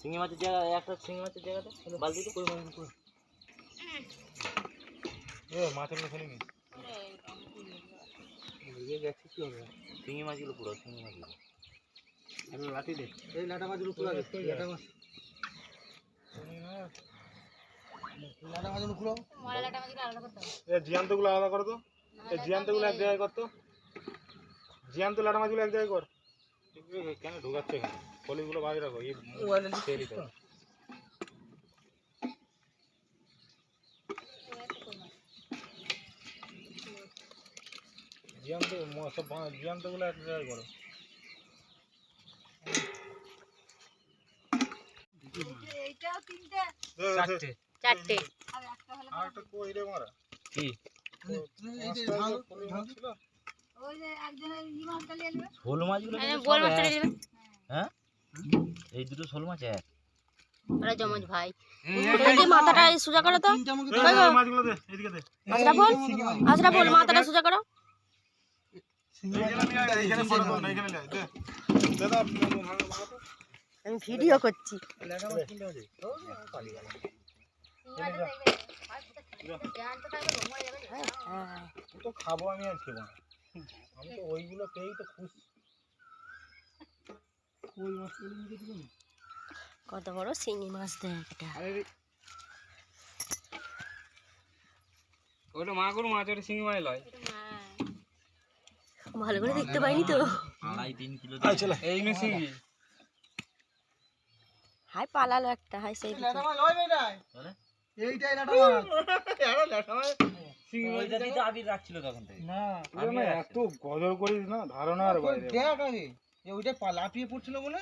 শিঙি মাছের জায়গা একটা শিঙি মাছের জায়গাটা বালতিতে করে মাছের ফেলে নি শিঙি মাছগুলো পুরো শিঙি মাছগুলো লাঠি দে এই লাটা মাছগুলো পুরো লাটা মাছ লাটা মাছগুলো পুরো ময়লাটা মাছগুলো আলাদা করতে হবে। এই জিয়ান্তগুলো আলাদা করো তো এই জিয়ান্তগুলো এক জায়গায় কর তো জিয়ান্ত লাটা মাছগুলো এক জায়গায় কর কেন ঢোকাচ্ছে এখানে পলিগুলো বাইরে রাখো এই ছেড়ে দাও জিয়ান্ত সব জিয়ান্তগুলো এক জায়গায় করো এইটাও তিনটে চারটে চারটে আর একটা হলো আর একটা কই রে মারা কি ওই যে একজনের ই মাছটা নিয়ে নেবে শোল মাছগুলো এই কিন্তু গোল সব মাছটা এক। নিয়ে নেবে হ্যাঁ এই দুটো শোল মাছ এক ওরা জমজ ভাই এই মাথাটা সোজা করো তো মাছগুলো দে এদিকে দে আশরাফুল মাথাটা সোজা করো এইখানে ফটো দাও না এইখানে দে দাদা আমি ভিডিও করছি তো খাবো আমি আজকে না আমি তো ওইগুলো পেয়েই তো খুশি কই মাছগুলো নিয়ে দিল না কত বড় শিঙি মাছ দেখ এটা ওটা মাগুর মাছ ওটা শিঙি মাছ লয় ভালো করে দেখতে পাইনি তো 2.5-3 কিলো এই নে শিঙি হাই পালালো একটা হাই সেই লাটা মাছ লয় বেটাই তাহলে এইটাই লাটা মাছ এরা লাটা মাছ শিঙি মাছ ওইটা দিয়ে তো আবির রাখছিল তখন থেকে না আমি এত গজল করিস না ধারণার বাইরে দেখ আগে ওইটা লাফিয়ে পড়ছিল বলে